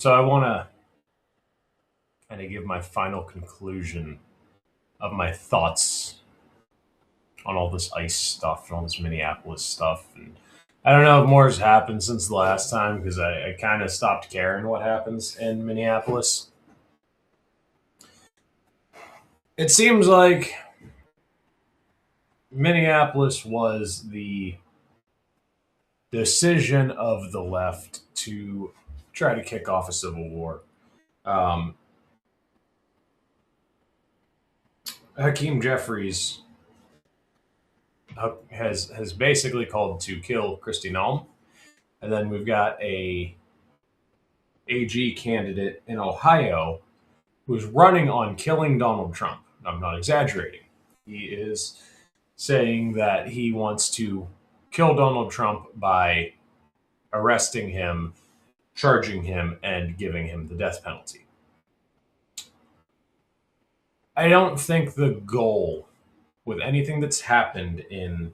So I want to kind of give my final conclusion of my thoughts on all this ICE stuff and all this Minneapolis stuff. And I don't know if more has happened since the last time because I kind of stopped caring what happens in Minneapolis. It seems like Minneapolis was the decision of the left to try to kick off a civil war. Um, Hakeem Jeffries has basically called to kill Kristi Noem, and then we've got a AG candidate in Ohio who's running on killing Donald Trump. I'm not exaggerating. He is saying that he wants to kill Donald Trump by arresting him, charging him, and giving him the death penalty. I don't think the goal with anything that's happened in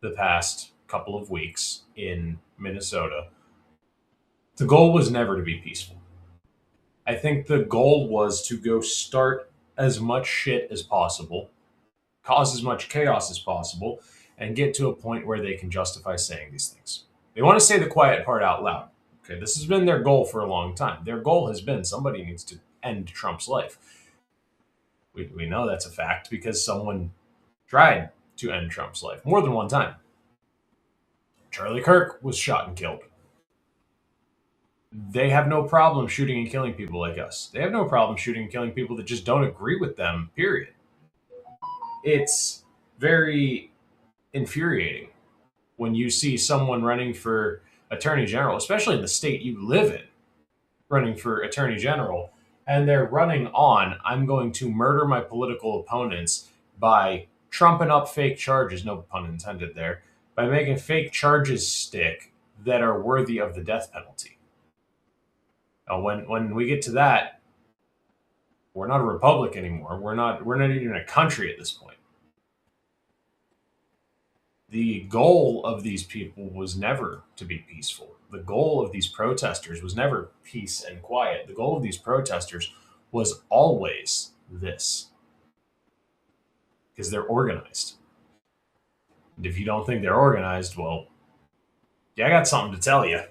the past couple of weeks in Minnesota, the goal was never to be peaceful. I think the goal was to go start as much shit as possible, cause as much chaos as possible, and get to a point where they can justify saying these things. They want to say the quiet part out loud. Okay, this has been their goal for a long time. Their goal has been somebody needs to end Trump's life. We know that's a fact because someone tried to end Trump's life more than one time. Charlie Kirk was shot and killed. They have no problem shooting and killing people like us. They have no problem shooting and killing people that just don't agree with them, period. It's very infuriating when you see someone running for attorney general, especially in the state you live in, running for attorney general, and they're running on, I'm going to murder my political opponents by trumping up fake charges, no pun intended there, by making fake charges stick that are worthy of the death penalty. Now, when we get to that, we're not a republic anymore. We're not even a country at this point. The goal of these people was never to be peaceful. The goal of these protesters was never peace and quiet. The goal of these protesters was always this, because they're organized. And if you don't think they're organized, well, yeah, I got something to tell you.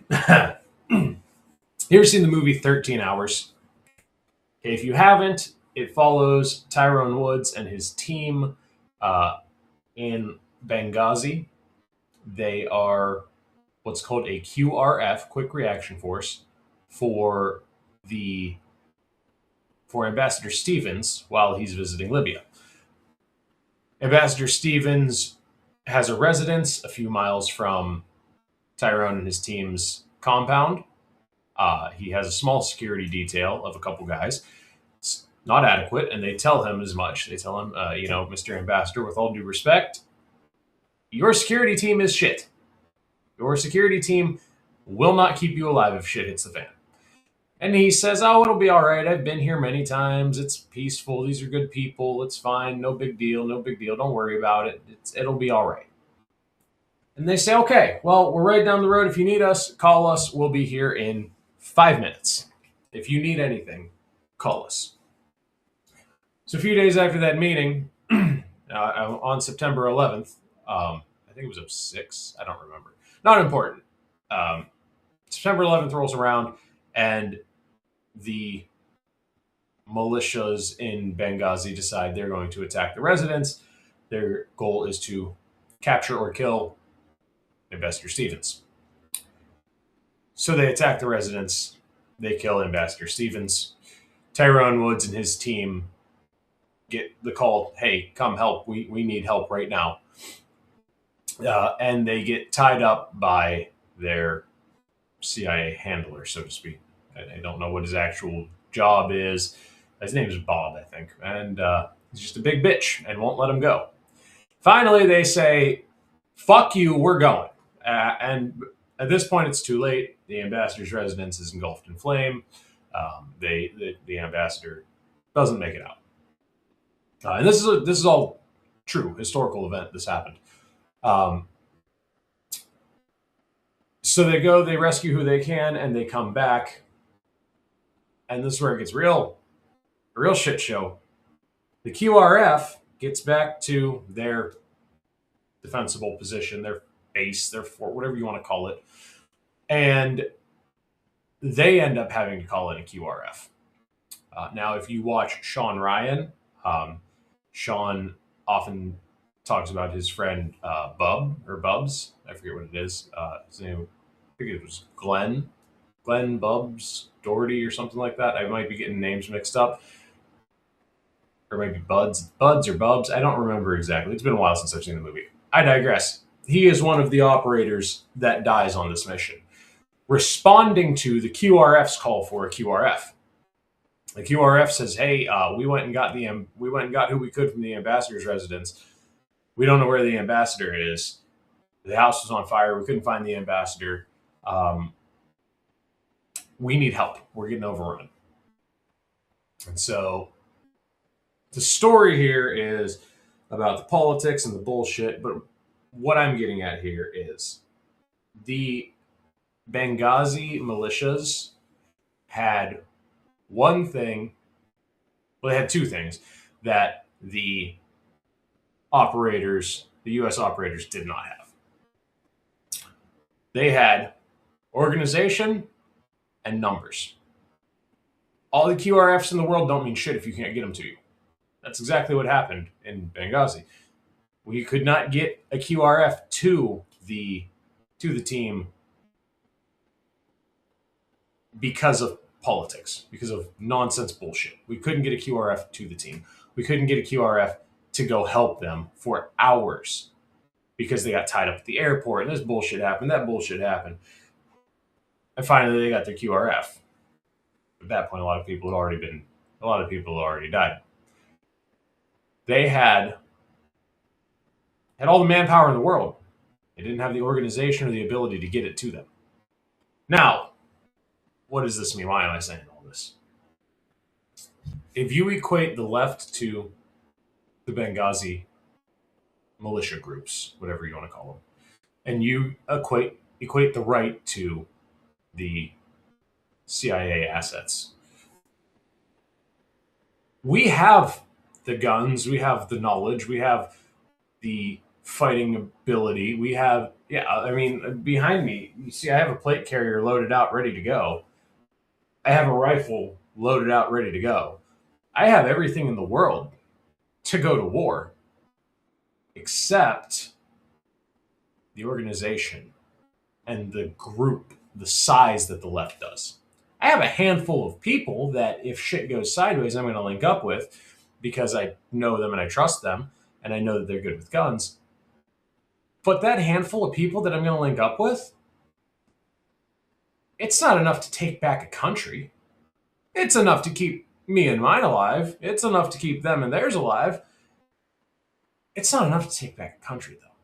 You ever seen the movie 13 Hours? Okay, if you haven't, it follows Tyrone Woods and his team in Benghazi. They are what's called a QRF, Quick Reaction Force, for the for Ambassador Stevens while he's visiting Libya. Ambassador Stevens has a residence a few miles from Tyrone and his team's compound. He has a small security detail of a couple guys. It's not adequate, and they tell him as much. They tell him, Mr. Ambassador, with all due respect, your security team is shit. Your security team will not keep you alive if shit hits the fan. And he says, oh, it'll be all right. I've been here many times. It's peaceful. These are good people. It's fine. No big deal. No big deal. Don't worry about it. It'll be all right. And they say, okay, well, we're right down the road. If you need us, call us. We'll be here in 5 minutes. If you need anything, call us. So a few days after that meeting, on September 11th, I think it was 06. I don't remember. Not important. September 11th rolls around, and the militias in Benghazi decide they're going to attack the residents. Their goal is to capture or kill Ambassador Stevens. So they attack the residents. They kill Ambassador Stevens. Tyrone Woods and his team get the call, hey, come help. We need help right now. And they get tied up by their CIA handler, so to speak. I don't know what his actual job is. His name is Bob, I think. And he's just a big bitch and won't let him go. Finally, they say, fuck you, we're going. And at this point, it's too late. The ambassador's residence is engulfed in flame. The ambassador doesn't make it out. And this is all true, historical event. This happened. So they go, they rescue who they can, and they come back. and this is where it gets real shit show. The QRF gets back to their defensible position, their base, their fort, whatever you want to call it, and they end up having to call in a QRF. Now, if you watch Sean Ryan, Sean often talks about his friend Bub or Bubs. I forget what it is. His name, I think it was Glenn Bubs Doherty or something like that. I might be getting names mixed up, or maybe Buds or Bubs. I don't remember exactly. It's been a while since I've seen the movie. I digress. He is one of the operators that dies on this mission, responding to the QRF's call for a QRF. The QRF says, "Hey, we went and got who we could from the ambassador's residence. We don't know where the ambassador is. The house was on fire. We couldn't find the ambassador. We need help. We're getting overrun." And so the story here is about the politics and the bullshit, but what I'm getting at here is the Benghazi militias had one thing, well, they had two things that the US operators did not have. They had organization and numbers. All the QRFs in the world don't mean shit if you can't get them to you. That's exactly what happened in Benghazi. We could not get a QRF to the team because of politics, because of nonsense bullshit. We couldn't get a QRF to the team. We couldn't get a QRF to go help them for hours because they got tied up at the airport and this bullshit happened, that bullshit happened. And finally they got their QRF. At that point, a lot of people had already died. They had all the manpower in the world. They didn't have the organization or the ability to get it to them. Now, what does this mean? Why am I saying all this? If you equate the left to the Benghazi militia groups, whatever you want to call them, and you equate the right to the CIA assets, we have the guns, we have the knowledge, we have the fighting ability, we have, behind me, you see I have a plate carrier loaded out, ready to go. I have a rifle loaded out, ready to go. I have everything in the world to go to war, except the organization and the group, the size that the left does. I have a handful of people that if shit goes sideways, I'm going to link up with because I know them and I trust them and I know that they're good with guns. But that handful of people that I'm going to link up with, it's not enough to take back a country. It's enough to keep me and mine alive. It's enough to keep them and theirs alive. It's not enough to take back a country, though.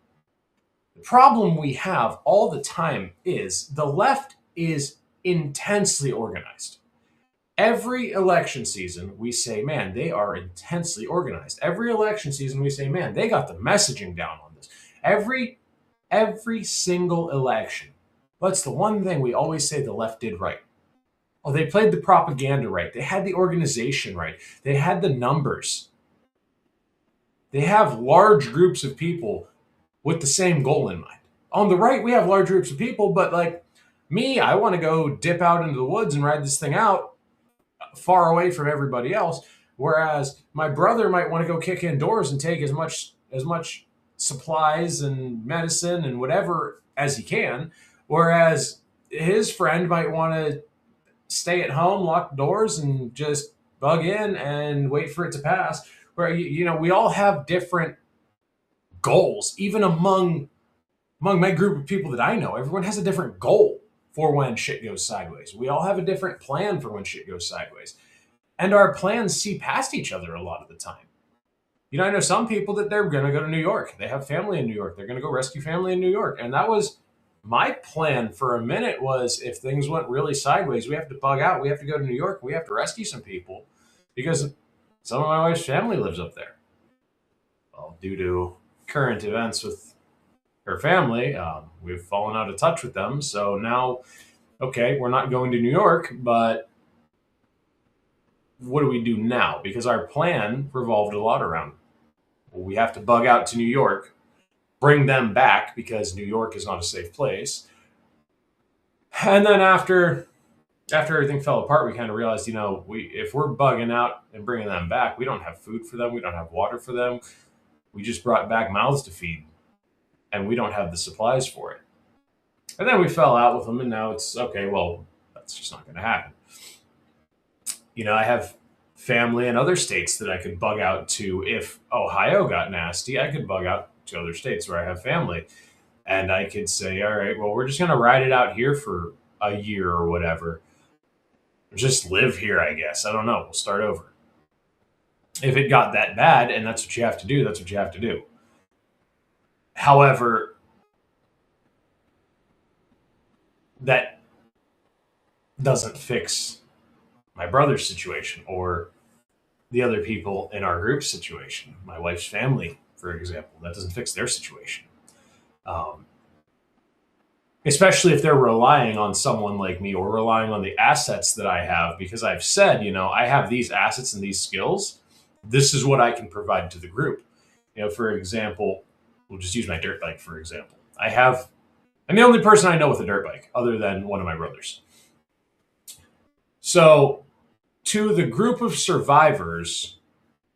The problem we have all the time is the left is intensely organized. Every election season, we say, man, they are intensely organized. Every election season, we say, man, they got the messaging down on this. Every single election. That's the one thing we always say the left did right. Oh, they played the propaganda right. They had the organization right. They had the numbers. They have large groups of people with the same goal in mind. On the right, we have large groups of people, but like me, I want to go dip out into the woods and ride this thing out far away from everybody else. Whereas my brother might want to go kick indoors and take as much supplies and medicine and whatever as he can. Whereas his friend might want to stay at home, lock doors, and just bug in and wait for it to pass. Where we all have different goals, even among my group of people that I know. Everyone has a different goal for when shit goes sideways. We all have a different plan for when shit goes sideways. And our plans see past each other a lot of the time. I know some people that they're going to go to New York. They have family in New York. They're going to go rescue family in New York. And that was my plan for a minute was if things went really sideways, we have to bug out. We have to go to New York. We have to rescue some people because some of my wife's family lives up there. Well, due to current events with her family, we've fallen out of touch with them. So now, okay, we're not going to New York, but what do we do now? Because our plan revolved a lot around, well, we have to bug out to New York, bring them back because New York is not a safe place. And then after everything fell apart, we kind of realized, we if we're bugging out and bringing them back, we don't have food for them, we don't have water for them. We just brought back mouths to feed, and we don't have the supplies for it. And then we fell out with them, and now it's okay. Well, that's just not going to happen. I have family in other states that I could bug out to. If Ohio got nasty, I could bug out to other states where I have family, and I could say, all right, well, we're just going to ride it out here for a year or whatever. Just live here, I guess. I don't know. We'll start over. If it got that bad, and that's what you have to do, that's what you have to do. However, that doesn't fix my brother's situation or the other people in our group situation, my wife's family, for example. That doesn't fix their situation. Um, Especially if they're relying on someone like me or relying on the assets that I have, because I've said, I have these assets and these skills. This is what I can provide to the group. For example, we'll just use my dirt bike, for example. I'm the only person I know with a dirt bike other than one of my brothers. So, to the group of survivors,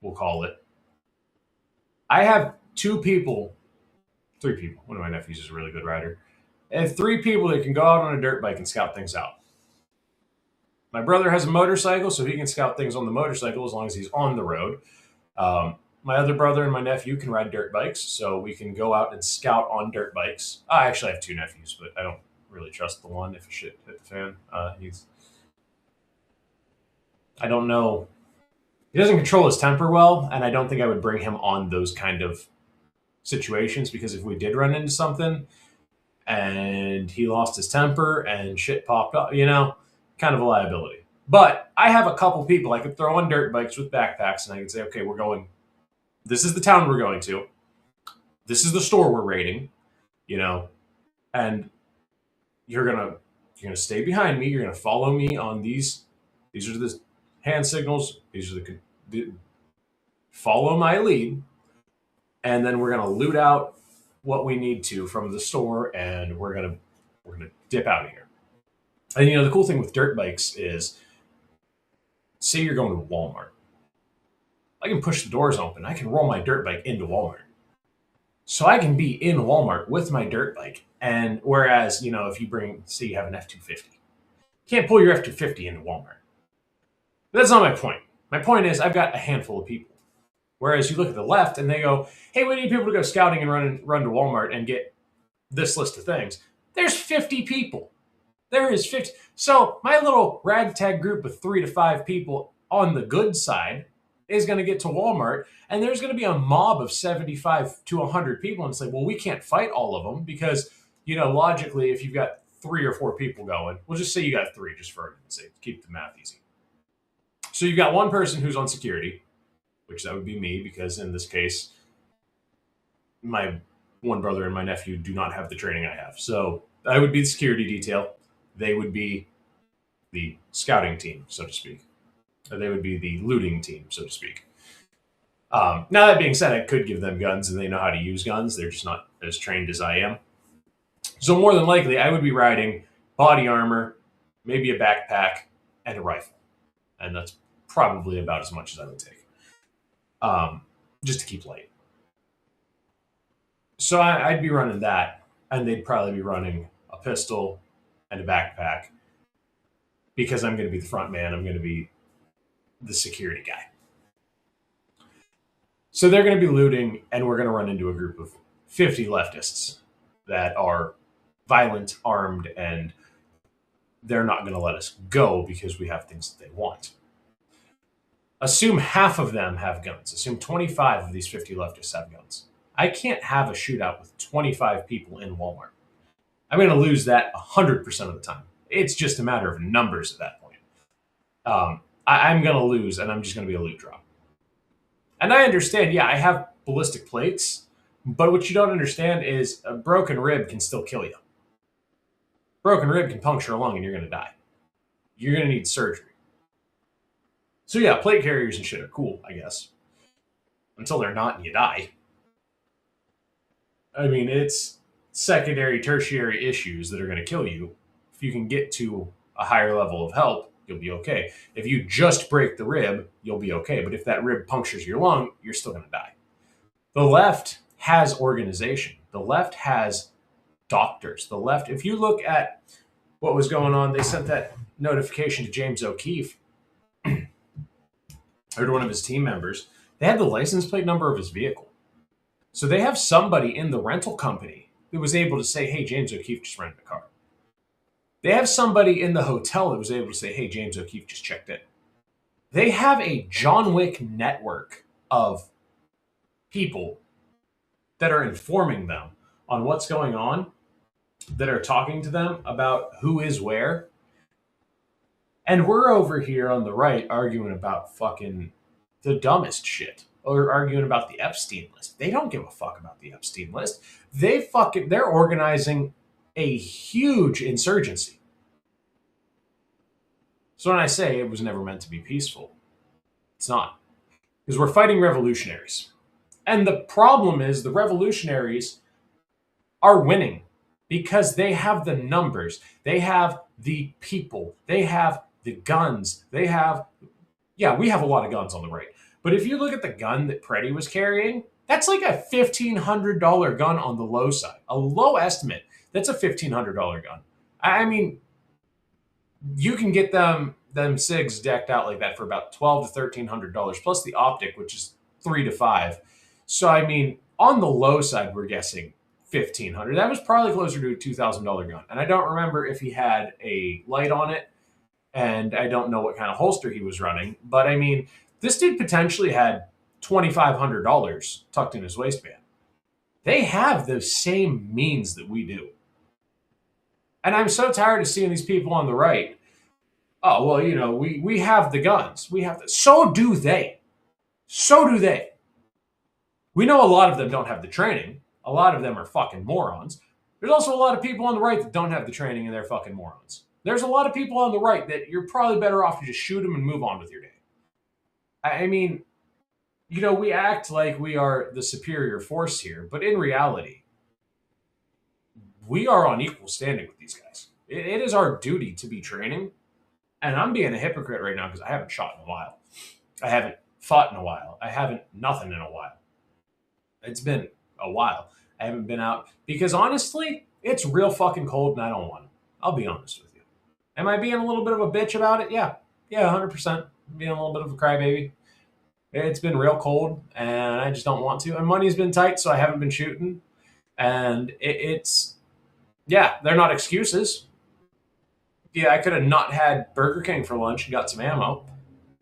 we'll call it, I have three people. One of my nephews is a really good rider. And three people that can go out on a dirt bike and scout things out. My brother has a motorcycle, so he can scout things on the motorcycle as long as he's on the road. My other brother and my nephew can ride dirt bikes, so we can go out and scout on dirt bikes. I actually have two nephews, but I don't really trust the one if shit hit the fan. I don't know. He doesn't control his temper well, and I don't think I would bring him on those kind of situations, because if we did run into something and he lost his temper and shit popped up, kind of a liability. But I have a couple people I could throw on dirt bikes with backpacks, and I could say, okay, this is the town we're going to. This is the store we're raiding, and you're gonna stay behind me. You're gonna follow me on these. These are the hand signals. These are the follow my lead, and then we're gonna loot out what we need to from the store, and we're gonna dip out of here. And the cool thing with dirt bikes is, say you're going to Walmart, I can push the doors open. I can roll my dirt bike into Walmart, so I can be in Walmart with my dirt bike. And whereas if say you have an F-250, you can't pull your F-250 into Walmart. But that's not my point. My point is I've got a handful of people. Whereas you look at the left and they go, hey, we need people to go scouting and run to Walmart and get this list of things. There's 50 people. There is 50. So my little ragtag group of 3 to 5 people on the good side is going to get to Walmart, and there's going to be a mob of 75 to 100 people, and it's like, well, we can't fight all of them because, logically, if you've got 3 or 4 people going, we'll just say you got 3, just for argument's sake, keep the math easy. So you've got one person who's on security, which that would be me, because in this case, my one brother and my nephew do not have the training I have. So I would be the security detail. They would be the scouting team, so to speak. Or they would be the looting team, so to speak. Now, that being said, I could give them guns, and they know how to use guns. They're just not as trained as I am. So more than likely, I would be riding body armor, maybe a backpack, and a rifle. And that's probably about as much as I would take, just to keep light. So I'd be running that, and they'd probably be running a pistol and a backpack, because I'm going to be the front man. I'm going to be the security guy. So they're going to be looting, and we're going to run into a group of 50 leftists that are violent, armed, and they're not going to let us go because we have things that they want. Assume half of them have guns. Assume 25 of these 50 leftists have guns. I can't have a shootout with 25 people in Walmart. I'm going to lose that 100% of the time. It's just a matter of numbers at that point. I'm going to lose, and I'm just going to be a loot drop. And I understand, I have ballistic plates, but what you don't understand is a broken rib can still kill you. Broken rib can puncture a lung, and you're going to die. You're going to need surgery. So yeah, plate carriers and shit are cool, I guess, until they're not and you die. I mean, it's secondary, tertiary issues that are going to kill you. If you can get to a higher level of help, you'll be okay. If you just break the rib, you'll be okay. But if that rib punctures your lung, you're still going to die. The left has organization. The left has doctors. The left, if you look at what was going on, they sent that notification to James O'Keefe or to one of his team members. They had the license plate number of his vehicle. So they have somebody in the rental company that was able to say, hey, James O'Keefe just rented a car. They have somebody in the hotel that was able to say, hey, James O'Keefe just checked in. They have a John Wick network of people that are informing them on what's going on, that are talking to them about who is where. And we're over here on the right arguing about fucking the dumbest shit. Or arguing about the Epstein list. They don't give a fuck about the Epstein list. They're organizing a huge insurgency. So when I say it was never meant to be peaceful, it's not. Because we're fighting revolutionaries. And the problem is the revolutionaries are winning because they have the numbers, they have the people, they have the guns, they have, yeah, we have a lot of guns on the right. But if you look at the gun that Preddy was carrying, that's like a $1,500 gun on the low side. A low estimate, that's a $1,500 gun. I mean, you can get them SIGs decked out like that for about $1,200 to $1,300 plus the optic, which is $3,000 to $5,000. So I mean, on the low side, we're guessing $1,500. That was probably closer to a $2,000 gun, and I don't remember if he had a light on it, and I don't know what kind of holster he was running. But I mean, this dude potentially had $2,500 tucked in his waistband. They have the same means that we do. And I'm so tired of seeing these people on the right. Oh, well, you know, we have the guns. We have the. So do they. So do they. We know a lot of them don't have the training. A lot of them are fucking morons. There's also a lot of people on the right that don't have the training and they're fucking morons. There's a lot of people on the right that you're probably better off to just shoot them and move on with your day. I mean, you know, we act like we are the superior force here, but in reality, we are on equal standing with these guys. It is our duty to be training. And I'm being a hypocrite right now because I haven't shot in a while. I haven't fought in a while. I haven't nothing in a while. It's been a while. I haven't been out because honestly, it's real fucking cold and I don't want to. I'll be honest with you. Am I being a little bit of a bitch about it? Yeah. Yeah, 100%. Being a little bit of a crybaby. It's been real cold and I just don't want to. And money's been tight, so I haven't been shooting. And it's, yeah, they're not excuses. Yeah, I could have not had Burger King for lunch and got some ammo.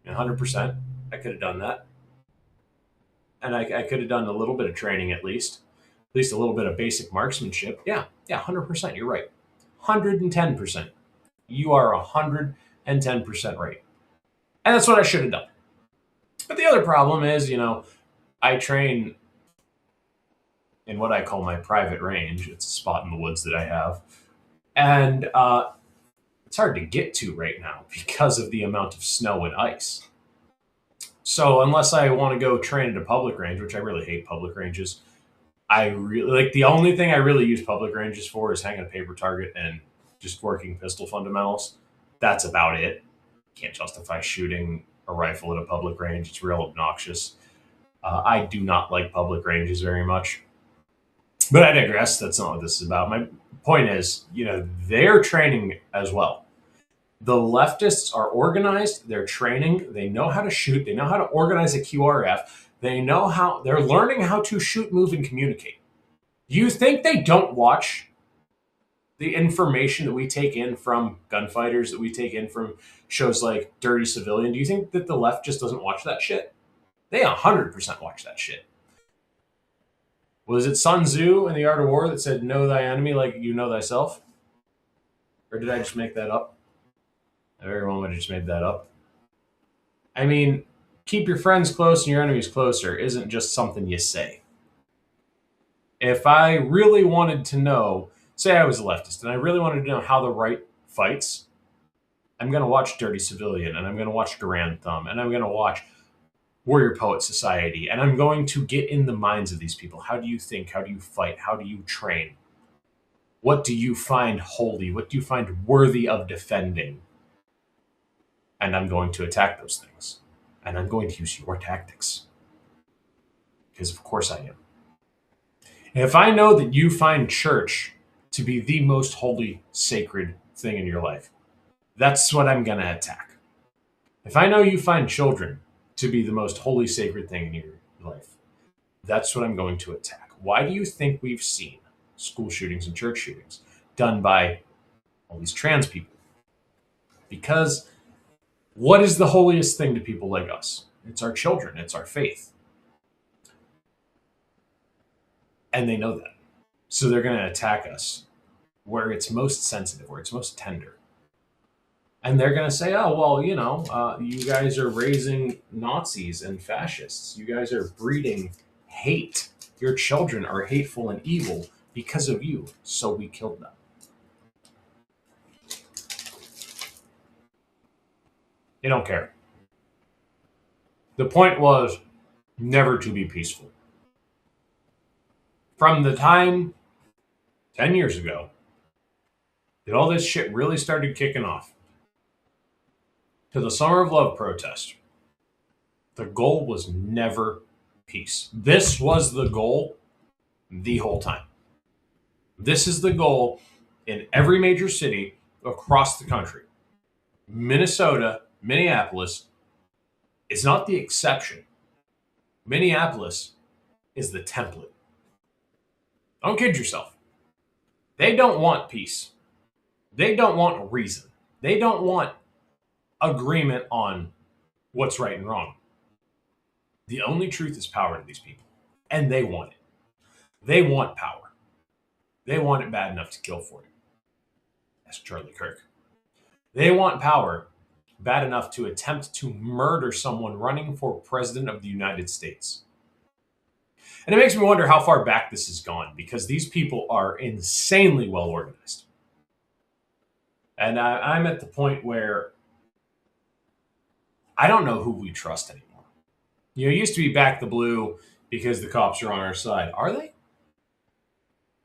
100%. I could have done that. And I could have done a little bit of training at least a little bit of basic marksmanship. Yeah, 100%. You're right. 110%. You are 110% right. And that's what I should have done. But the other problem is, you know, I train in what I call my private range. It's a spot in the woods that I have. And it's hard to get to right now because of the amount of snow and ice. So unless I want to go train at a public range, which I really hate public ranges, I really like the only thing I really use public ranges for is hanging a paper target and just working pistol fundamentals. That's about it. Can't justify shooting a rifle at a public range. It's real obnoxious. I do not like public ranges very much. But I digress. That's not what this is about. My point is, you know, they're training as well. The leftists are organized, they're training, they know how to shoot, they know how to organize a QRF, they're learning how to shoot, move, and communicate. You think they don't watch the information that we take in from gunfighters, that we take in from shows like Dirty Civilian? Do you think that the left just doesn't watch that shit? They 100% watch that shit. Was it Sun Tzu in The Art of War that said, know thy enemy like you know thyself? Or did I just make that up? Everyone would have just made that up. I mean, keep your friends close and your enemies closer isn't just something you say. If I really wanted to know, say I was a leftist, and I really wanted to know how the right fights, I'm going to watch Dirty Civilian, and I'm going to watch Duran Thumb, and I'm going to watch Warrior Poet Society, and I'm going to get in the minds of these people. How do you think? How do you fight? How do you train? What do you find holy? What do you find worthy of defending? And I'm going to attack those things. And I'm going to use your tactics. Because of course I am. And if I know that you find church to be the most holy, sacred thing in your life, that's what I'm going to attack. If I know you find children to be the most holy, sacred thing in your life, that's what I'm going to attack. Why do you think we've seen school shootings and church shootings done by all these trans people? Because what is the holiest thing to people like us? It's our children, it's our faith. And they know that. So they're going to attack us where it's most sensitive, where it's most tender. And they're going to say, oh, well, you guys are raising Nazis and fascists. You guys are breeding hate. Your children are hateful and evil because of you. So we killed them. They don't care. The point was never to be peaceful. From the time 10 years ago that all this shit really started kicking off to the Summer of Love protest, the goal was never peace. This was the goal the whole time. This is the goal in every major city across the country. Minnesota, Minneapolis is not the exception. Minneapolis is the template. Don't kid yourself. They don't want peace. They don't want reason. They don't want agreement on what's right and wrong. The only truth is power to these people. And they want it. They want power. They want it bad enough to kill for it. That's Charlie Kirk. They want power bad enough to attempt to murder someone running for president of the United States. And it makes me wonder how far back this has gone, because these people are insanely well organized. And I'm at the point where I don't know who we trust anymore. It used to be back the blue because the cops are on our side. Are they?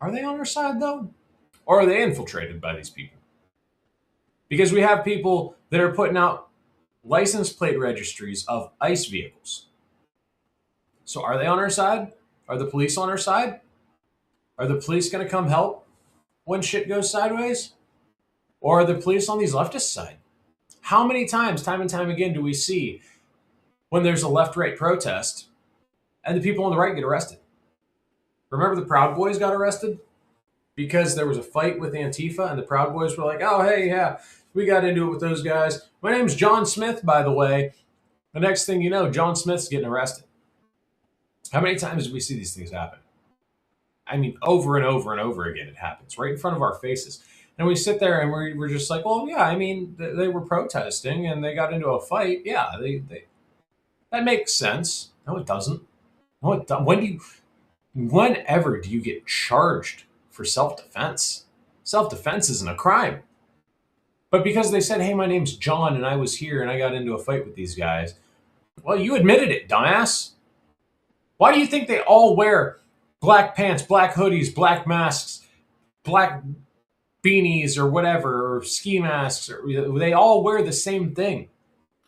Are they on our side, though? Or are they infiltrated by these people? Because we have people that are putting out license plate registries of ICE vehicles. So are they on our side? Are the police on our side? Are the police going to come help when shit goes sideways? Or are the police on these leftists' side? How many times, time and time again, do we see when there's a left-right protest and the people on the right get arrested? Remember the Proud Boys got arrested? Because there was a fight with Antifa and the Proud Boys were like, oh, hey, yeah, we got into it with those guys. My name's John Smith, by the way. The next thing you know, John Smith's getting arrested. How many times do we see these things happen? I mean, over and over and over again it happens, right in front of our faces. And we sit there and we're just like, well, yeah, I mean, they were protesting and they got into a fight. Yeah, that makes sense. No, it doesn't. No, it doesn't. Whenever do you get charged for self-defense? Self-defense isn't a crime. But because they said, hey, my name's John and I was here and I got into a fight with these guys, well, you admitted it, dumbass. Why do you think they all wear black pants, black hoodies, black masks, black beanies or whatever, or ski masks? They all wear the same thing.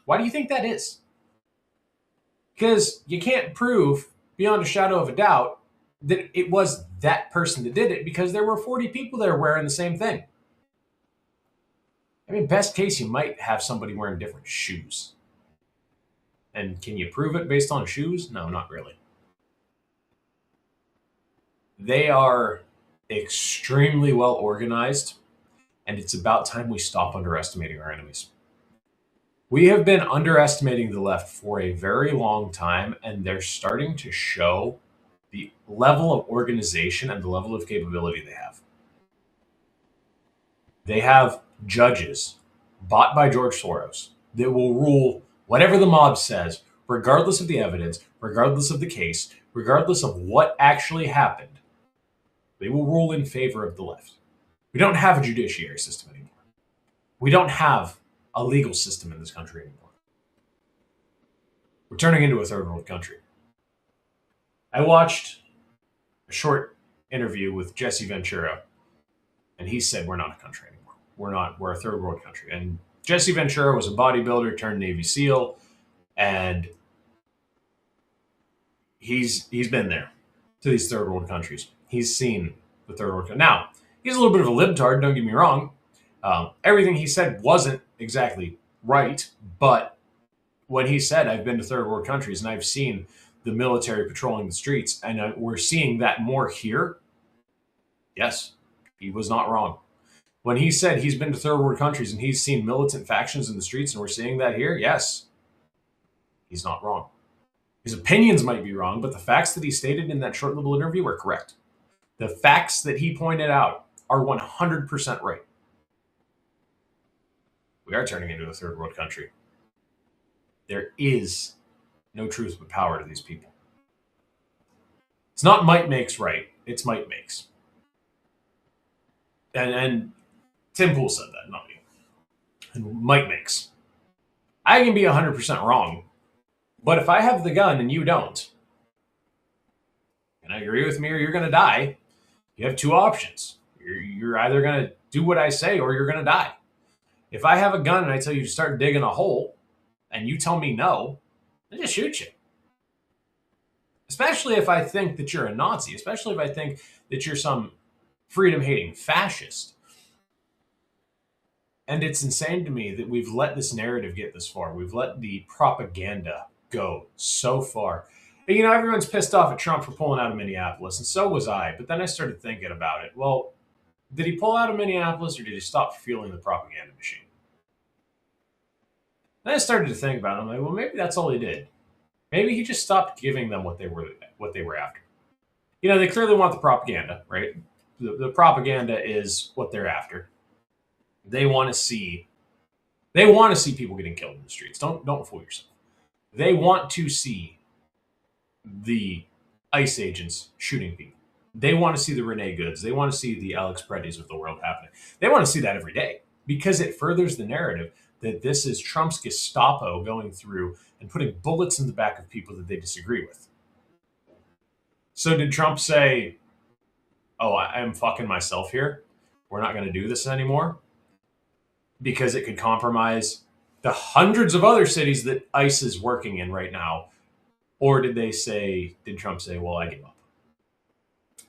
Why do you think that is? Because you can't prove beyond a shadow of a doubt that it was that person that did it, because there were 40 people there wearing the same thing. I mean, best case, you might have somebody wearing different shoes. And can you prove it based on shoes? No, not really. They are extremely well organized, and it's about time we stop underestimating our enemies. We have been underestimating the left for a very long time, and they're starting to show the level of organization and the level of capability they have. They have judges bought by George Soros that will rule whatever the mob says, regardless of the evidence, regardless of the case, regardless of what actually happened. They will rule in favor of the left. We don't have a judiciary system anymore. We don't have a legal system in this country anymore. We're turning into a third world country. I watched a short interview with Jesse Ventura, and he said we're not a country anymore. We're a third world country. And Jesse Ventura was a bodybuilder turned Navy SEAL, and he's been there to these third world countries. He's seen the third world country. Now, he's a little bit of a libtard, don't get me wrong. Everything he said wasn't exactly right, but when he said, I've been to third world countries and I've seen the military patrolling the streets, and we're seeing that more here, yes, he was not wrong. When he said he's been to third world countries and he's seen militant factions in the streets and we're seeing that here, yes, he's not wrong. His opinions might be wrong, but the facts that he stated in that short little interview are correct. The facts that he pointed out are 100% right. We are turning into a third world country. There is no truth but power to these people. It's not might makes right, it's might makes. And Tim Pool said that, not me. And might makes. I can be 100% wrong, but if I have the gun and you don't, and I agree with me or you're going to die, you have two options. You're either going to do what I say or you're going to die. If I have a gun and I tell you to start digging a hole and you tell me no, I just shoot you. Especially if I think that you're a Nazi, especially if I think that you're some freedom-hating fascist. And it's insane to me that we've let this narrative get this far. We've let the propaganda go so far. And, everyone's pissed off at Trump for pulling out of Minneapolis, and so was I. But then I started thinking about it. Well, did he pull out of Minneapolis or did he stop fueling the propaganda machine? Then I started to think about it. I'm like, well, maybe that's all he did. Maybe he just stopped giving them what they were after. They clearly want the propaganda, right? The propaganda is what they're after. They want to see people getting killed in the streets. Don't fool yourself. They want to see the ICE agents shooting people. They want to see the Renee Goods. They want to see the Alex Preddies of the world happening. They want to see that every day because it furthers the narrative that this is Trump's Gestapo going through and putting bullets in the back of people that they disagree with. So did Trump say, oh, I'm fucking myself here. We're not going to do this anymore because it could compromise the hundreds of other cities that ICE is working in right now? Or did Trump say, well, I give up?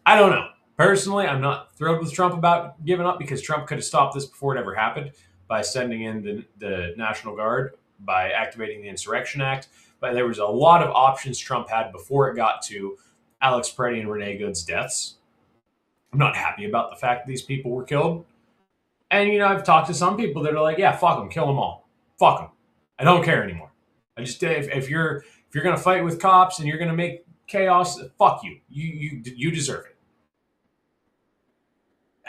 I don't know. Personally, I'm not thrilled with Trump about giving up because Trump could have stopped this before it ever happened by sending in the National Guard, by activating the Insurrection Act. But there was a lot of options Trump had before it got to Alex Preddy and Renee Goods' deaths. I'm not happy about the fact that these people were killed. And, I've talked to some people that are like, yeah, fuck them, kill them all. Fuck them. I don't care anymore. I just, if you're going to fight with cops and you're going to make chaos, fuck you. You deserve it.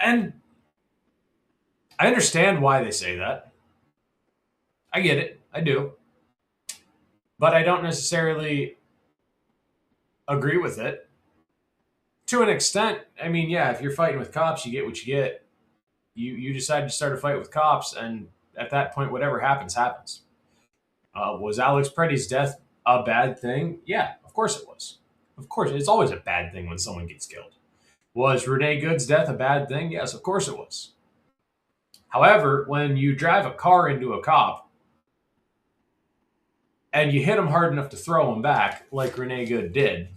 And I understand why they say that. I get it. I do. But I don't necessarily agree with it. To an extent, I mean, yeah, if you're fighting with cops, you get what you get. You decide to start a fight with cops, and at that point, whatever happens, happens. Was Alex Preddy's death a bad thing? Yeah, of course it was. Of course, it's always a bad thing when someone gets killed. Was Renee Goods' death a bad thing? Yes, of course it was. However, when you drive a car into a cop and you hit him hard enough to throw him back, like Renee Good did,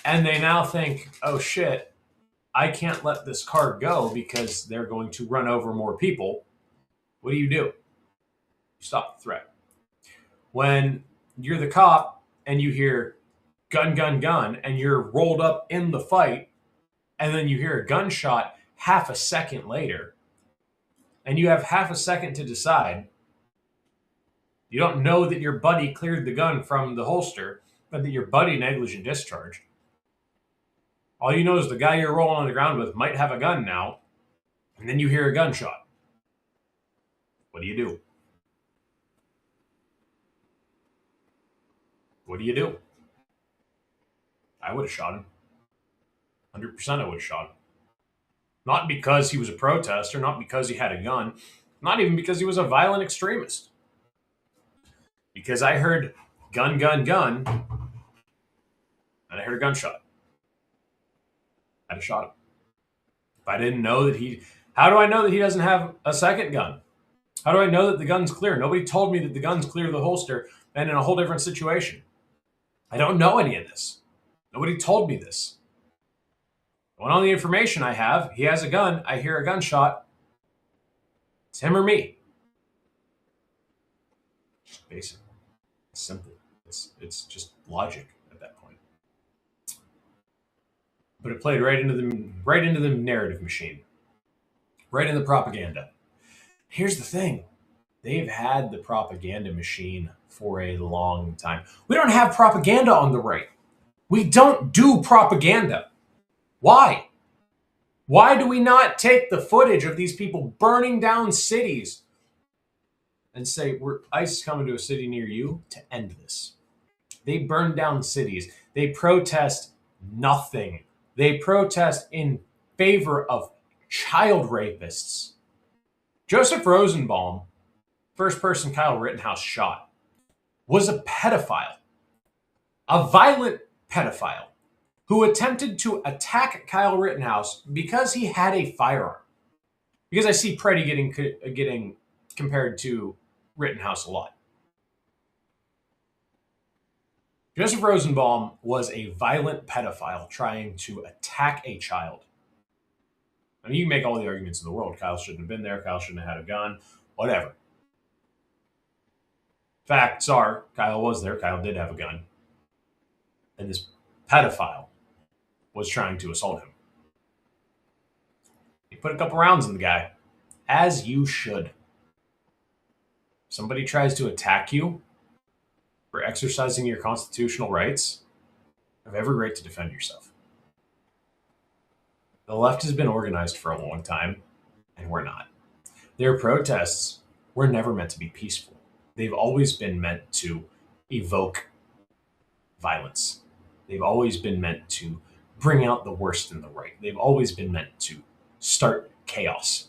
and they now think, oh shit, I can't let this car go because they're going to run over more people, what do? You stop the threat. When you're the cop and you hear gun, gun, gun, and you're rolled up in the fight, and then you hear a gunshot half a second later, and you have half a second to decide, you don't know that your buddy cleared the gun from the holster, but that your buddy negligent discharged. All you know is the guy you're rolling on the ground with might have a gun now, and then you hear a gunshot. What do you do? What do you do? I would have shot him. 100% I would have shot him. Not because he was a protester, not because he had a gun, Not even because he was a violent extremist. Because I heard gun, gun, gun, and I heard a gunshot. I'd have shot him. If I didn't know that he... How do I know that he doesn't have a second gun? How do I know that the gun's clear? Nobody told me that the gun's clear of the holster and in a whole different situation. I don't know any of this. Nobody told me this. Well, on the information I have, he has a gun. I hear a gunshot. It's him or me. Just basic. It's simple. It's just logic at that point. But it played right into the narrative machine, right in the propaganda. Here's the thing: they've had the propaganda machine for a long time. We don't have propaganda on the right. We don't do propaganda. Why? Why do we not take the footage of these people burning down cities and say, ICE is coming to a city near you to end this? They burn down cities. They protest nothing. They protest in favor of child rapists. Joseph Rosenbaum, first person Kyle Rittenhouse shot, was a pedophile, a violent pedophile who attempted to attack Kyle Rittenhouse because he had a firearm. Because I see Preddy getting compared to Rittenhouse a lot. Joseph Rosenbaum was a violent pedophile trying to attack a child. I mean, you can make all the arguments in the world. Kyle shouldn't have been there. Kyle shouldn't have had a gun. Whatever. Facts are, Kyle was there. Kyle did have a gun. And this pedophile was trying to assault him. He put a couple rounds in the guy, as you should. Somebody tries to attack you for exercising your constitutional rights, you have every right to defend yourself. The left has been organized for a long time, and we're not. Their protests were never meant to be peaceful. They've always been meant to evoke violence. They've always been meant to bring out the worst in the right. They've always been meant to start chaos.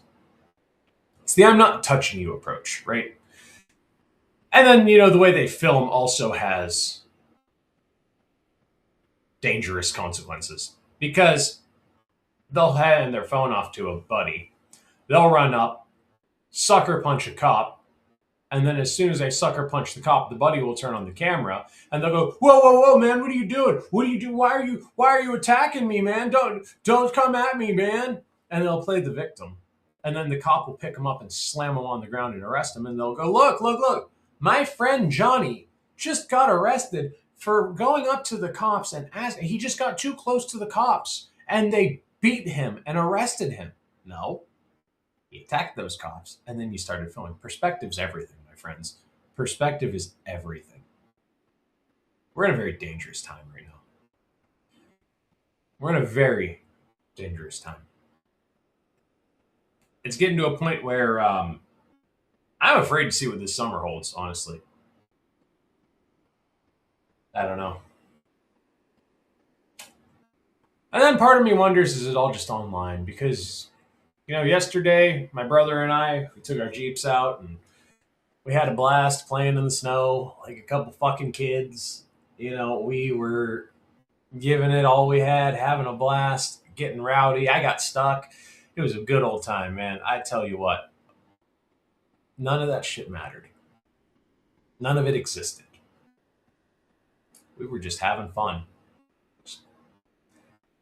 It's the I'm not touching you approach, right? And then, the way they film also has dangerous consequences. Because they'll hand their phone off to a buddy. They'll run up, sucker punch a cop, and then as soon as they sucker punch the cop, the buddy will turn on the camera and they'll go, "Whoa, whoa, whoa, man! What are you doing? What are you doing? Why are you attacking me, man? Don't come at me, man!" And they'll play the victim, and then the cop will pick him up and slam him on the ground and arrest him, and they'll go, "Look! My friend Johnny just got arrested for going up to the cops and he just got too close to the cops, and they beat him and arrested him." No. He attacked those cops, and then you started filming. Perspective's everything, my friends. Perspective is everything. We're in a very dangerous time right now. We're in a very dangerous time. It's getting to a point where I'm afraid to see what this summer holds, honestly. I don't know. And then part of me wonders, is it all just online? Because yesterday, my brother and I, we took our Jeeps out and we had a blast playing in the snow like a couple fucking kids. We were giving it all we had, having a blast, getting rowdy. I got stuck. It was a good old time, man. I tell you what, none of that shit mattered. None of it existed. We were just having fun.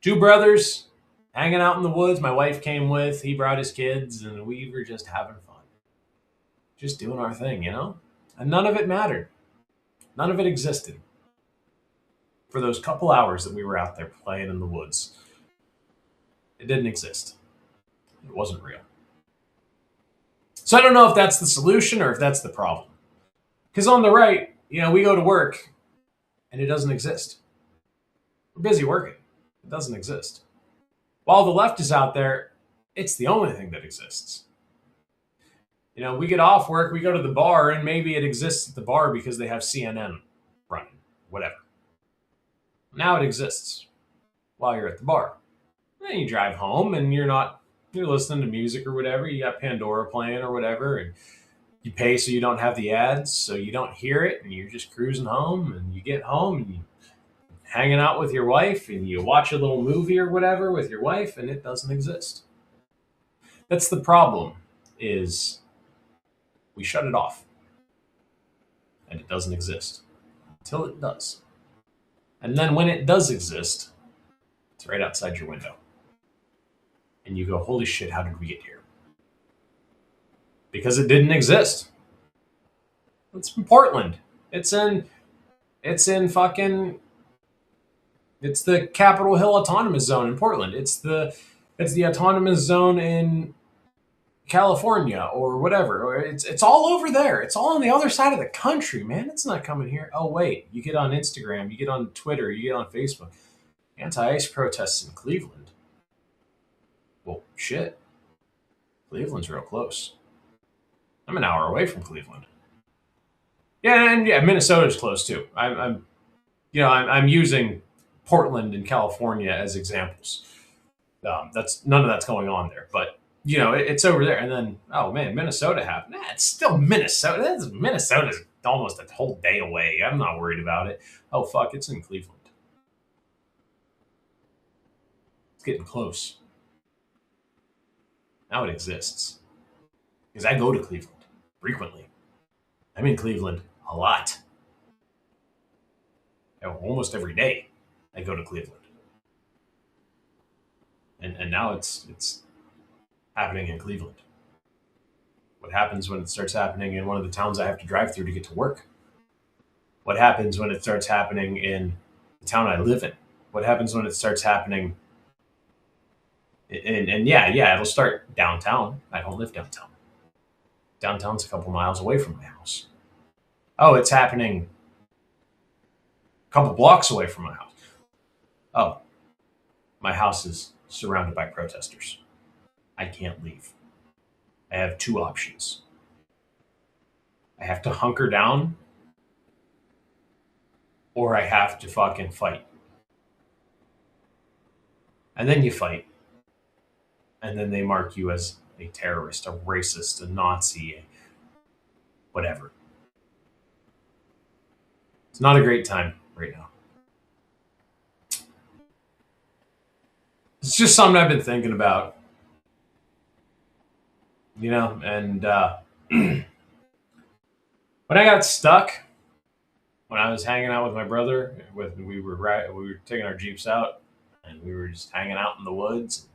Two brothers hanging out in the woods. My wife came with. He brought his kids, and we were just having fun. Just doing our thing, And none of it mattered. None of it existed. For those couple hours that we were out there playing in the woods, it didn't exist. It wasn't real. So I don't know if that's the solution or if that's the problem. Because on the right, we go to work, and it doesn't exist. We're busy working. It doesn't exist. While the left is out there, it's the only thing that exists. We get off work, we go to the bar, and maybe it exists at the bar because they have CNN running, whatever. Now it exists while you're at the bar. Then you drive home, and you're not You're listening to music or whatever. You got Pandora playing or whatever, and you pay so you don't have the ads, so you don't hear it, and you're just cruising home. And you get home and you hanging out with your wife, and you watch a little movie or whatever with your wife, and it doesn't exist. That's the problem. Is we shut it off, and it doesn't exist until it does. And then when it does exist, it's right outside your window. And you go, holy shit, how did we get here? Because it didn't exist. It's in Portland. It's in fucking it's the Capitol Hill Autonomous Zone in Portland. It's the autonomous zone in California or whatever. Or it's all over there. It's all on the other side of the country, man. It's not coming here. Oh wait, you get on Instagram, you get on Twitter, you get on Facebook. Anti-ICE protests in Cleveland. Well, shit. Cleveland's real close. I'm an hour away from Cleveland. Yeah, and yeah, Minnesota's close too. I'm using Portland and California as examples. That's none of that's going on there, but it's over there. And then, oh man, Minnesota happened. Nah, it's still Minnesota. Minnesota's almost a whole day away. I'm not worried about it. Oh fuck, it's in Cleveland. It's getting close. Now it exists because I go to Cleveland frequently. I'm in Cleveland a lot. Almost every day I go to Cleveland. And now it's happening in Cleveland. What happens when it starts happening in one of the towns I have to drive through to get to work? What happens when it starts happening in the town I live in? What happens when it starts happening? And yeah, it'll start downtown. I don't live downtown. Downtown's a couple miles away from my house. Oh, it's happening a couple blocks away from my house. Oh, my house is surrounded by protesters. I can't leave. I have two options. I have to hunker down, or I have to fucking fight. And then you fight. And then they mark you as a terrorist, a racist, a Nazi, whatever. It's not a great time right now. It's just something I've been thinking about. And when I got stuck, when I was hanging out with my brother, we were taking our Jeeps out, and we were just hanging out in the woods.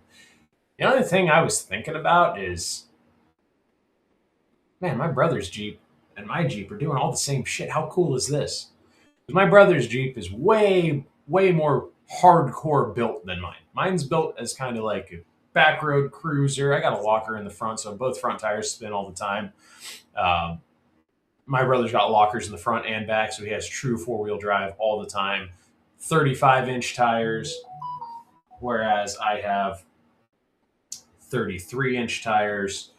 The only thing I was thinking about is, man, my brother's Jeep and my Jeep are doing all the same shit. How cool is this? Because my brother's Jeep is way, way more hardcore built than mine. Mine's built as kind of like a back road cruiser. I got a locker in the front, so both front tires spin all the time. My brother's got lockers in the front and back, so he has true four-wheel drive all the time. 35-inch tires, whereas I have 33-inch tires.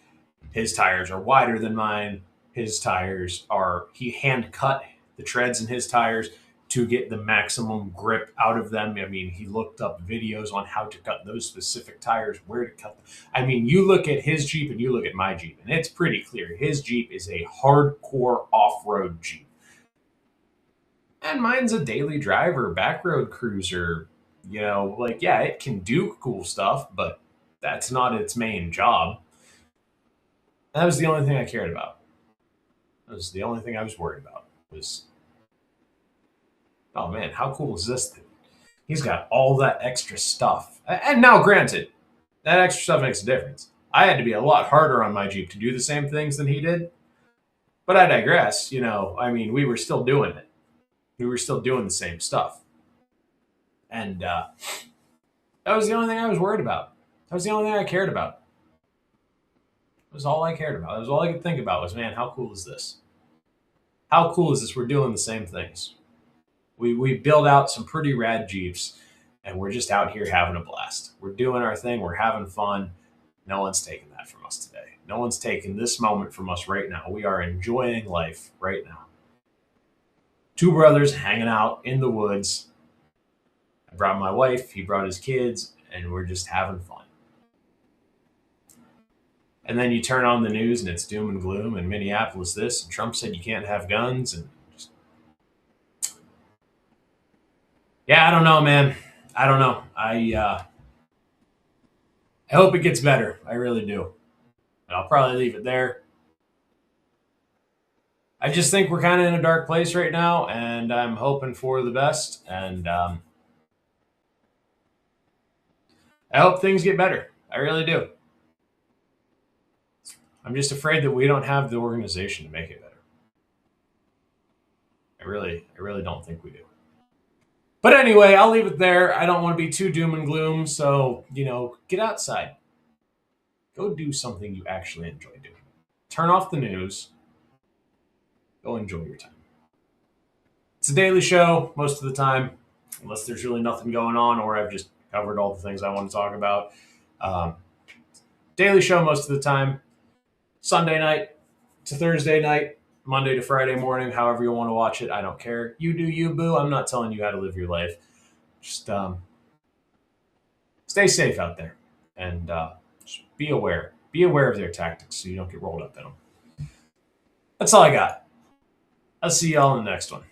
His tires are wider than mine. He hand cut the treads in his tires to get the maximum grip out of them. I mean, he looked up videos on how to cut those specific tires, where to cut them. I mean, you look at his Jeep and you look at my Jeep, and it's pretty clear. His Jeep is a hardcore off-road Jeep. And mine's a daily driver, back road cruiser. Yeah, it can do cool stuff, but that's not its main job. That was the only thing I cared about. That was the only thing I was worried about. Was, oh man, how cool is this thing? He's got all that extra stuff. And now, granted, that extra stuff makes a difference. I had to be a lot harder on my Jeep to do the same things than he did. But I digress. We were still doing it. We were still doing the same stuff. And that was the only thing I was worried about. That was the only thing I cared about. That was all I cared about. That was all I could think about was, man, how cool is this? How cool is this? We're doing the same things. We build out some pretty rad Jeeps, and we're just out here having a blast. We're doing our thing. We're having fun. No one's taking that from us today. No one's taking this moment from us right now. We are enjoying life right now. Two brothers hanging out in the woods. I brought my wife. He brought his kids, and we're just having fun. And then you turn on the news and it's doom and gloom and Minneapolis this and Trump said you can't have guns and just, yeah, I don't know, man. I don't know. I hope it gets better. I really do. And I'll probably leave it there. I just think we're kind of in a dark place right now, and I'm hoping for the best. And I hope things get better. I really do. I'm just afraid that we don't have the organization to make it better. I really don't think we do. But anyway, I'll leave it there. I don't want to be too doom and gloom. So, get outside. Go do something you actually enjoy doing. Turn off the news. Go enjoy your time. It's a daily show most of the time, unless there's really nothing going on or I've just covered all the things I want to talk about. Um, Daily show most of the time. Sunday night to Thursday night, Monday to Friday morning, however you want to watch it. I don't care. You do you, boo. I'm not telling you how to live your life. Just stay safe out there and just be aware. Be aware of their tactics so you don't get rolled up in them. That's all I got. I'll see y'all in the next one.